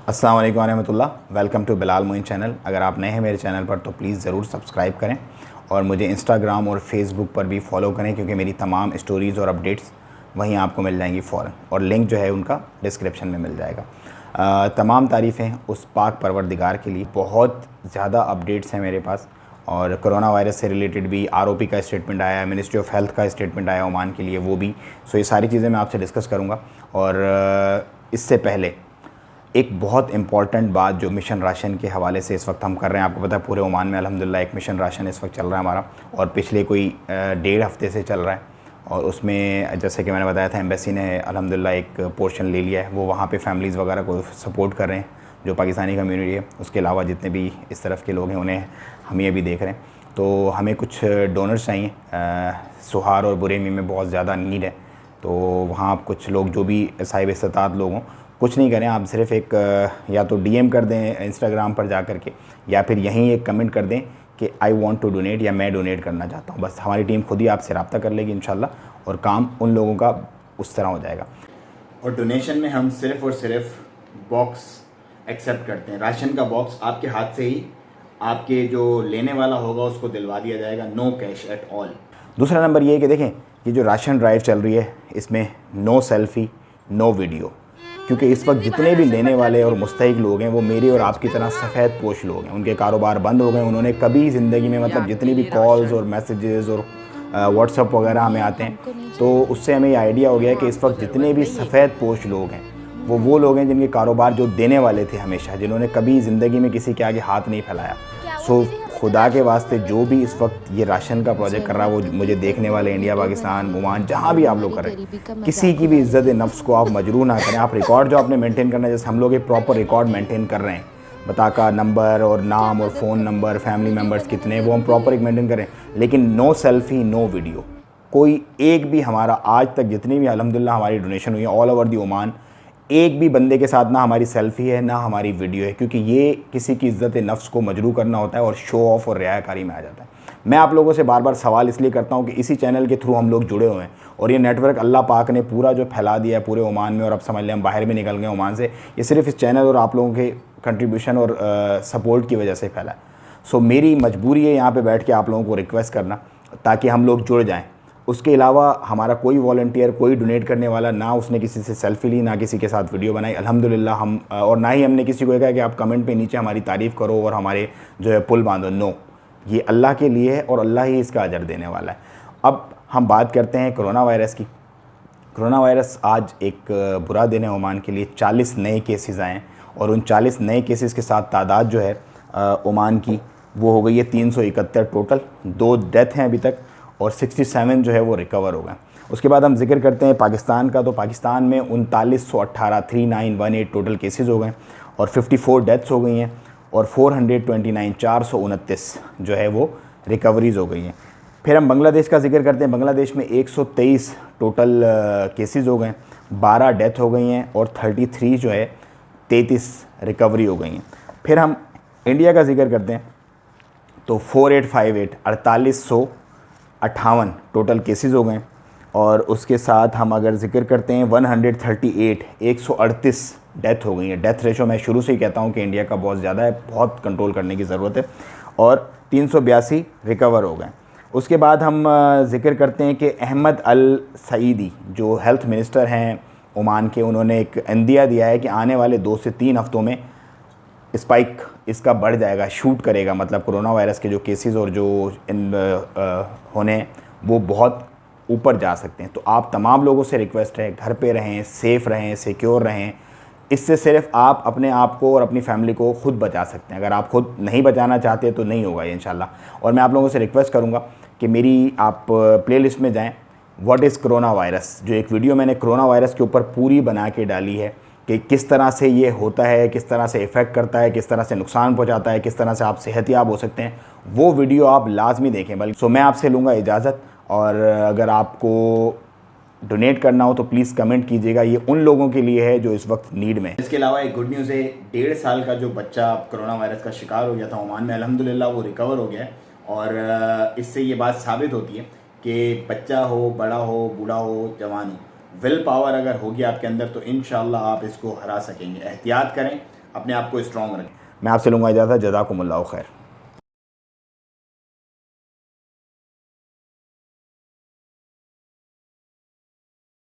अस्सलाम वालेकुम रहमतुल्लाह। Welcome to Bilal Moin channel. अगर आप नए हैं मेरे चैनल पर तो प्लीज़ ज़रूर सब्सक्राइब करें और मुझे इंस्टाग्राम और फेसबुक पर भी फॉलो करें, क्योंकि मेरी तमाम स्टोरीज़ और अपडेट्स वहीं आपको मिल जाएंगी फ़ौरन, और लिंक जो है उनका डिस्क्रिप्शन में मिल जाएगा। तमाम तारीफ़ें उस पाक परवरदिगार के लिए। बहुत ज़्यादा अपडेट्स हैं मेरे पास, और कोरोना वायरस से रिलेटेड भी आरओपी का स्टेटमेंट आया है, मिनिस्ट्री ऑफ हेल्थ का स्टेटमेंट आया ओमान के लिए, वो भी। सो ये सारी चीज़ें मैं आपसे डिस्कस करूँगा। और इससे पहले एक बहुत इम्पॉर्टेंट बात जो मिशन राशन के हवाले से इस वक्त हम कर रहे हैं, आपको पता है पूरे ओमान में अल्हम्दुलिल्लाह एक मिशन राशन इस वक्त चल रहा है हमारा, और पिछले कोई 1.5 हफ्ते से चल रहा है। और उसमें जैसे कि मैंने बताया था, एम्बेसी ने अल्हम्दुलिल्लाह एक पोर्शन ले लिया है, वो वहाँ पे फैमिलीज़ वगैरह को सपोर्ट कर रहे हैं जो पाकिस्तानी कम्युनिटी है। उसके अलावा जितने भी इस तरफ के लोग हैं उन्हें हम ये भी देख रहे हैं। तो हमें कुछ डोनर्स चाहिए। सुहार और बुरेमी में बहुत ज़्यादा नीड है, तो वहाँ कुछ लोग जो भी साहिब इस्तात लोग हों, कुछ नहीं करें, आप सिर्फ एक या तो डीएम कर दें इंस्टाग्राम पर जा कर के, या फिर यहीं एक कमेंट कर दें कि आई वांट टू डोनेट, या मैं डोनेट करना चाहता हूँ। बस हमारी टीम खुद ही आपसे रब्ता कर लेगी इंशाल्लाह, और काम उन लोगों का उस तरह हो जाएगा। और डोनेशन में हम सिर्फ़ और सिर्फ बॉक्स एक्सेप्ट करते हैं। राशन का बॉक्स आपके हाथ से ही आपके जो लेने वाला होगा उसको दिलवा दिया जाएगा, नो कैश एट ऑल। दूसरा नंबर ये है कि देखें, ये जो राशन ड्राइव चल रही है इसमें नो सेल्फ़ी नो वीडियो, क्योंकि इस वक्त जितने भी लेने वाले और मुस्तहिक लोग हैं वो मेरे और आपकी तरह सफ़ेद पोश लोग हैं। उनके कारोबार बंद हो गए, उन्होंने कभी ज़िंदगी में, मतलब जितनी भी कॉल्स और मैसेजेस और व्हाट्सअप वगैरह हमें आते हैं, तो उससे हमें ये आइडिया हो गया कि इस वक्त जितने भी सफ़ेद पोश लोग हैं वो लोग हैं जिनके कारोबार जो देने वाले थे हमेशा, जिन्होंने कभी ज़िंदगी में किसी के आगे हाथ नहीं फैलाया। सो खुदा के वास्ते जो भी इस वक्त ये राशन का प्रोजेक्ट कर रहा है, वो मुझे देखने वाले इंडिया, पाकिस्तान, ओमान, जहाँ भी आप लोग कर रहे हैं, किसी की भी इज़्ज़त नफ्स को आप मजरूह ना करें। आप रिकॉर्ड जो आपने मेंटेन करना है, जैसे हम लोग एक प्रॉपर रिकॉर्ड मेंटेन कर रहे हैं, बताका नंबर और नाम और फ़ोन नंबर, फैमिली मेम्बर्स कितने, वो हम प्रॉपर एक मेंटेन करें। लेकिन नो सेल्फ़ी नो वीडियो। कोई एक भी हमारा आज तक जितनी भी अल्हम्दुलिल्लाह हमारी डोनेशन हुई है ऑल ओवर दी ओमान, एक भी बंदे के साथ ना हमारी सेल्फ़ी है ना हमारी वीडियो है, क्योंकि ये किसी की इज़्ज़त नफ्स को मजरूह करना होता है और शो ऑफ और रियाकारी में आ जाता है। मैं आप लोगों से बार बार सवाल इसलिए करता हूँ कि इसी चैनल के थ्रू हम लोग जुड़े हुए हैं, और ये नेटवर्क अल्लाह पाक ने पूरा जो फैला दिया है पूरे ओमान में, और अब समझ लें हम बाहर भी निकल गए ओमान से, ये सिर्फ इस चैनल और आप लोगों के कंट्रीब्यूशन और सपोर्ट की वजह से फैला है। सो मेरी मजबूरी है यहाँ पर बैठ के आप लोगों को रिक्वेस्ट करना, ताकि हम लोग जुड़ जाएँ। उसके अलावा हमारा कोई वॉलंटियर, कोई डोनेट करने वाला, ना उसने किसी से सेल्फ़ी ली, ना किसी के साथ वीडियो बनाई अल्हम्दुलिल्लाह हम, और ना ही हमने किसी को कहा कि आप कमेंट पे नीचे हमारी तारीफ़ करो और हमारे जो है पुल बांधो। नो, ये अल्लाह के लिए है और अल्लाह ही इसका अजर देने वाला है। अब हम बात करते हैं कोरोना वायरस की। कोरोना वायरस आज एक बुरा दिन है ओमान के लिए। 40 नए केसेस आए हैं, और उन 40 नए केसेस के साथ तादाद जो है ओमान की वो हो गई है 371 टोटल। 2 डेथ हैं अभी तक, और 67 जो है वो रिकवर हो गए। उसके बाद हम जिक्र करते हैं पाकिस्तान का, तो पाकिस्तान में 3918 टोटल केसेस हो गए, और 54 डेथ्स हो गई हैं, और 429 जो है वो रिकवरीज़ हो गई हैं। फिर हम बांग्लादेश का जिक्र करते हैं। बांग्लादेश में 123 टोटल केसेस हो गए, 12 डेथ हो गई हैं, और 33 जो है 33 रिकवरी हो गई हैं। फिर हम इंडिया का जिक्र करते हैं, तो 4858 टोटल केसेस हो गए, और उसके साथ हम अगर जिक्र करते हैं 138 डेथ हो गई है। डेथ रेशो मैं शुरू से ही कहता हूँ कि इंडिया का बहुत ज़्यादा है, बहुत कंट्रोल करने की ज़रूरत है, और 382 रिकवर हो गए। उसके बाद हम जिक्र करते हैं कि अहमद अल सईदी जो हेल्थ मिनिस्टर हैं ओमान के, उन्होंने एक इंदिया दिया है कि आने वाले 2 से 3 हफ्तों में स्पाइक इसका बढ़ जाएगा, शूट करेगा, मतलब कोरोना वायरस के जो केसेस और जो होने हैं वो बहुत ऊपर जा सकते हैं। तो आप तमाम लोगों से रिक्वेस्ट है, घर पे रहें, सेफ़ रहें, सिक्योर रहें। इससे सिर्फ आप अपने आप को और अपनी फैमिली को खुद बचा सकते हैं। अगर आप खुद नहीं बचाना चाहते तो नहीं होगा ये इंशाल्लाह। और मैं आप लोगों से रिक्वेस्ट करूँगा कि मेरी आप प्लेलिस्ट में जाएँ, व्हाट इज़ कोरोना वायरस, जो एक वीडियो मैंने कोरोना वायरस के ऊपर पूरी बना के डाली है कि किस तरह से ये होता है, किस तरह से इफ़ेक्ट करता है, किस तरह से नुकसान पहुंचाता है, किस तरह से आप सेहतियाब हो सकते हैं, वो वीडियो आप लाजमी देखें। बल्कि मैं आपसे लूँगा इजाज़त, और अगर आपको डोनेट करना हो तो प्लीज़ कमेंट कीजिएगा। ये उन लोगों के लिए है जो इस वक्त नीड में। इसके अलावा एक गुड न्यूज़ है, 1.5 साल का जो बच्चा कोरोना वायरस का शिकार हो गया था ओमान में, अल्हम्दुलिल्लाह वो रिकवर हो गया है। और इससे ये बात साबित होती है कि बच्चा हो, बड़ा हो, बूढ़ा हो, जवान हो, विल पावर अगर होगी आपके अंदर तो इंशाल्लाह आप इसको हरा सकेंगे। एहतियात करें, अपने आप को स्ट्रॉन्ग रखें। मैं आपसे लूँगा इजाज़त। जज़ाकुमुल्लाह खैर।